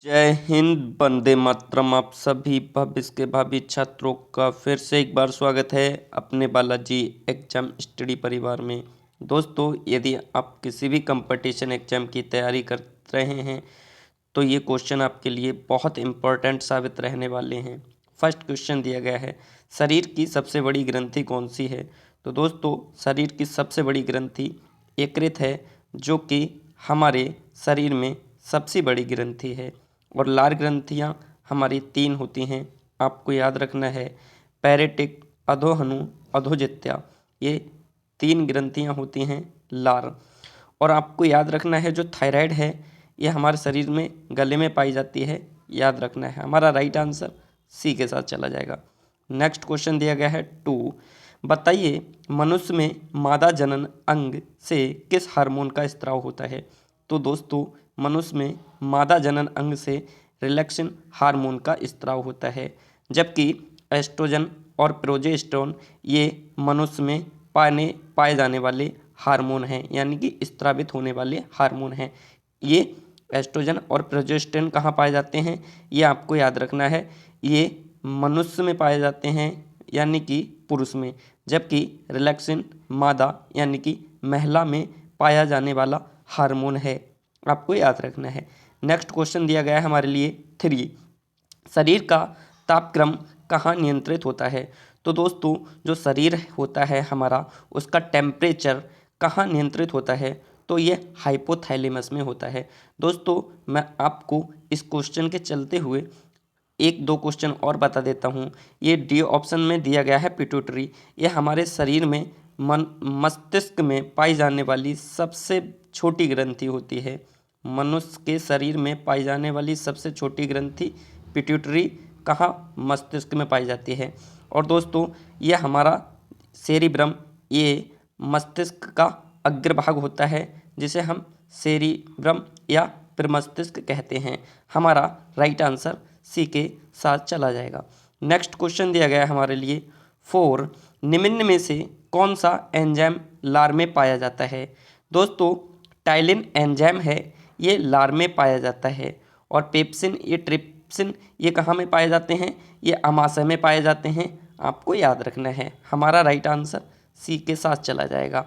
जय हिंद, वंदे मातरम। आप सभी भविष्य के भावी छात्रों का फिर से एक बार स्वागत है अपने बालाजी एग्जाम स्टडी परिवार में। दोस्तों, यदि आप किसी भी कंपटीशन एग्जाम की तैयारी कर रहे हैं तो ये क्वेश्चन आपके लिए बहुत इम्पोर्टेंट साबित रहने वाले हैं। फर्स्ट क्वेश्चन दिया गया है, शरीर की सबसे बड़ी ग्रंथि कौन सी है। तो दोस्तों, शरीर की सबसे बड़ी ग्रंथि यकृत है, जो कि हमारे शरीर में सबसे बड़ी ग्रंथि है। और लार ग्रंथियाँ हमारी 3 होती हैं, आपको याद रखना है। पैरेटिक, अधोहनु, अधोजित्या, ये 3 ग्रंथियाँ होती हैं लार। और आपको याद रखना है, जो थायराइड है ये हमारे शरीर में गले में पाई जाती है, याद रखना है। हमारा राइट आंसर सी के साथ चला जाएगा। नेक्स्ट क्वेश्चन दिया गया है 2, बताइए मनुष्य में मादा जनन अंग से किस हार्मोन का स्त्राव होता है। तो दोस्तों, मनुष्य में मादा जनन अंग से रिलैक्सिन हार्मोन का स्त्राव होता है, जबकि एस्ट्रोजन और प्रोजेस्टेरोन ये मनुष्य में पाए जाने वाले हार्मोन हैं, यानी कि स्त्रावित होने वाले हार्मोन हैं। ये एस्ट्रोजन और प्रोजेस्टेरोन कहाँ पाए जाते हैं, ये आपको याद रखना है। ये मनुष्य में पाए जाते हैं, यानी कि पुरुष में, जबकि रिलैक्सिन मादा यानी कि महिला में पाया जाने वाला हार्मोन है, आपको याद रखना है। नेक्स्ट क्वेश्चन दिया गया है हमारे लिए 3, शरीर का तापक्रम कहाँ नियंत्रित होता है। तो दोस्तों, जो शरीर होता है हमारा, उसका टेम्परेचर कहाँ नियंत्रित होता है, तो ये हाइपोथैलेमस में होता है। दोस्तों, मैं आपको इस क्वेश्चन के चलते हुए 1-2 क्वेश्चन और बता देता हूँ। ये डी ऑप्शन में दिया गया है पिट्यूटरी। ये हमारे शरीर में मस्तिष्क में पाई जाने वाली सबसे छोटी ग्रंथि होती है। मनुष्य के शरीर में पाई जाने वाली सबसे छोटी ग्रंथि पिट्यूटरी कहाँ, मस्तिष्क में पाई जाती है। और दोस्तों, ये हमारा सेरिब्रम, ये मस्तिष्क का अग्रभाग होता है, जिसे हम सेरिब्रम या प्रमस्तिष्क कहते हैं। हमारा राइट आंसर सी के साथ चला जाएगा। नेक्स्ट क्वेश्चन दिया गया है हमारे लिए 4, निम्न में से कौन सा एंजाइम लार में पाया जाता है। दोस्तों, टाइलिन एंजाइम है, ये लार में पाया जाता है। और पेप्सिन, ये ट्रिप्सिन, ये कहाँ में पाए जाते हैं, ये अमाशय में पाए जाते हैं, आपको याद रखना है। हमारा राइट आंसर सी के साथ चला जाएगा।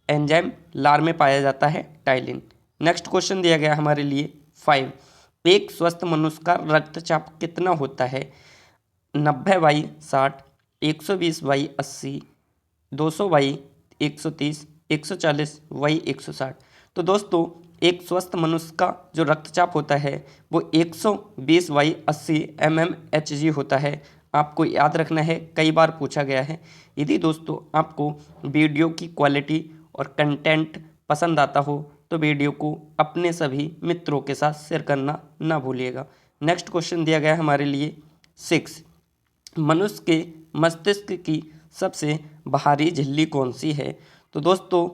एंजाइम लार में पाया जाता है टाइलिन। नेक्स्ट क्वेश्चन दिया गया हमारे लिए 5, एक स्वस्थ मनुष्य का रक्तचाप कितना होता है। 90/60, 120/80, 200/130, 140/160। तो दोस्तों, एक स्वस्थ मनुष्य का जो रक्तचाप होता है वो 120/80 mmHg होता है, आपको याद रखना है, कई बार पूछा गया है। यदि दोस्तों आपको वीडियो की क्वालिटी और कंटेंट पसंद आता हो तो वीडियो को अपने सभी मित्रों के साथ शेयर करना ना भूलिएगा। नेक्स्ट क्वेश्चन दिया गया है हमारे लिए 6, मनुष्य के मस्तिष्क की सबसे भारी झिल्ली कौन सी है। तो दोस्तों,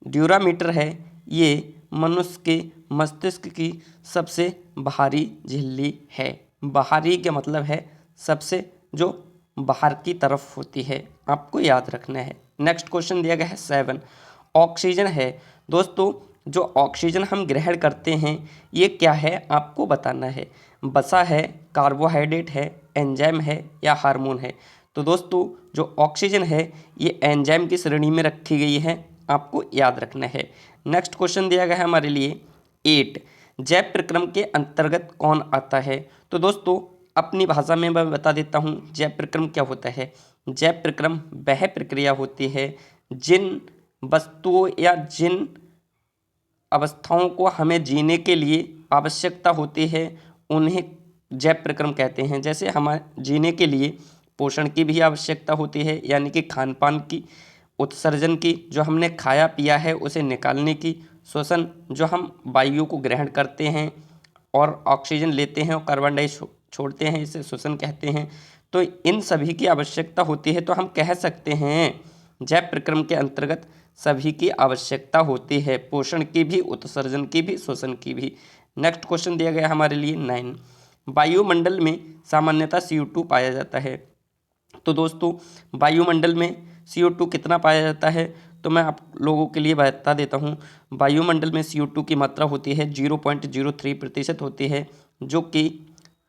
ड्यूरामीटर है, ये मनुष्य के मस्तिष्क की सबसे भारी झिल्ली है। बाहरी का मतलब है सबसे, जो बाहर की तरफ होती है, आपको याद रखना है। नेक्स्ट क्वेश्चन दिया गया है 7, ऑक्सीजन है। दोस्तों, जो ऑक्सीजन हम ग्रहण करते हैं ये क्या है, आपको बताना है। वसा है, कार्बोहाइड्रेट है, एंजाइम है या हार्मोन है। तो दोस्तों, जो ऑक्सीजन है ये एंजाइम की श्रेणी में रखी गई है, आपको याद रखना है। नेक्स्ट क्वेश्चन दिया गया है हमारे लिए 8, जैव प्रक्रम के अंतर्गत कौन आता है। तो दोस्तों, अपनी भाषा में मैं बता देता हूँ जैव प्रक्रम क्या होता है। जैव प्रक्रम वह प्रक्रिया होती है जिन वस्तुओं या जिन अवस्थाओं को हमें जीने के लिए आवश्यकता होती है, उन्हें जैव प्रक्रम कहते हैं। जैसे हमें जीने के लिए पोषण की भी आवश्यकता होती है, यानी कि खान पान की, उत्सर्जन की, जो हमने खाया पिया है उसे निकालने की, श्वसन, जो हम वायु को ग्रहण करते हैं और ऑक्सीजन लेते हैं और कार्बन डाइऑक्साइड छोड़ते हैं, इसे श्वसन कहते हैं। तो इन सभी की आवश्यकता होती है, तो हम कह सकते हैं जैव प्रक्रम के अंतर्गत सभी की आवश्यकता होती है, पोषण की भी, उत्सर्जन की भी, श्वसन की भी। नेक्स्ट क्वेश्चन दिया गया हमारे लिए 9, वायुमंडल में सामान्यतः CO2 पाया जाता है। तो दोस्तों, वायुमंडल में CO2 कितना पाया जाता है, तो मैं आप लोगों के लिए बता देता हूँ। वायुमंडल में CO2 की मात्रा होती है 0.03% होती है, जो कि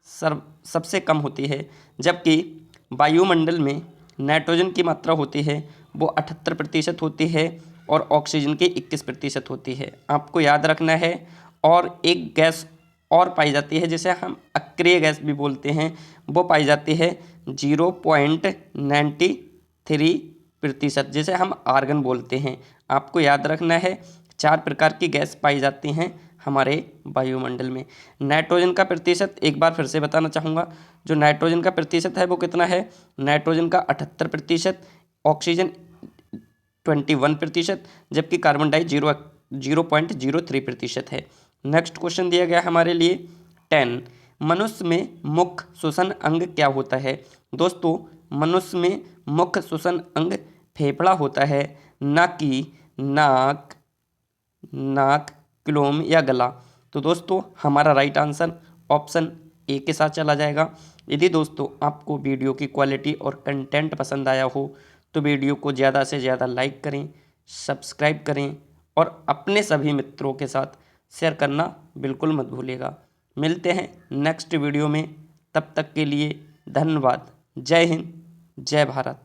सबसे कम होती है, जबकि वायुमंडल में नाइट्रोजन की मात्रा होती है वो 78% होती है और ऑक्सीजन की 21% होती है। आपको याद रखना है। और एक गैस और पाई जाती है जिसे हम अक्रिय गैस भी बोलते हैं, वो पाई जाती है 0.93%, जिसे हम आर्गन बोलते हैं। आपको याद रखना है 4 प्रकार की गैस पाई जाती हैं हमारे वायुमंडल में। नाइट्रोजन का प्रतिशत एक बार फिर से बताना चाहूँगा। जो नाइट्रोजन का प्रतिशत है वो कितना है? नाइट्रोजन का 78%, ऑक्सीजन 21%, जबकि कार्बन डाई 0.03% है। नेक्स्ट क्वेश्चन दिया गया हमारे लिए 10। मनुष्य में मुख्य श्वसन अंग क्या होता है? दोस्तों, मनुष्य में मुख्य श्वसन अंग फेफड़ा होता है, ना कि नाक, क्लोम या गला। तो दोस्तों, हमारा राइट आंसर ऑप्शन ए के साथ चला जाएगा। यदि दोस्तों आपको वीडियो की क्वालिटी और कंटेंट पसंद आया हो तो वीडियो को ज़्यादा से ज़्यादा लाइक करें, सब्सक्राइब करें और अपने सभी मित्रों के साथ शेयर करना बिल्कुल मत भूलिएगा। मिलते हैं नेक्स्ट वीडियो में, तब तक के लिए धन्यवाद। जय हिंद, जय भारत।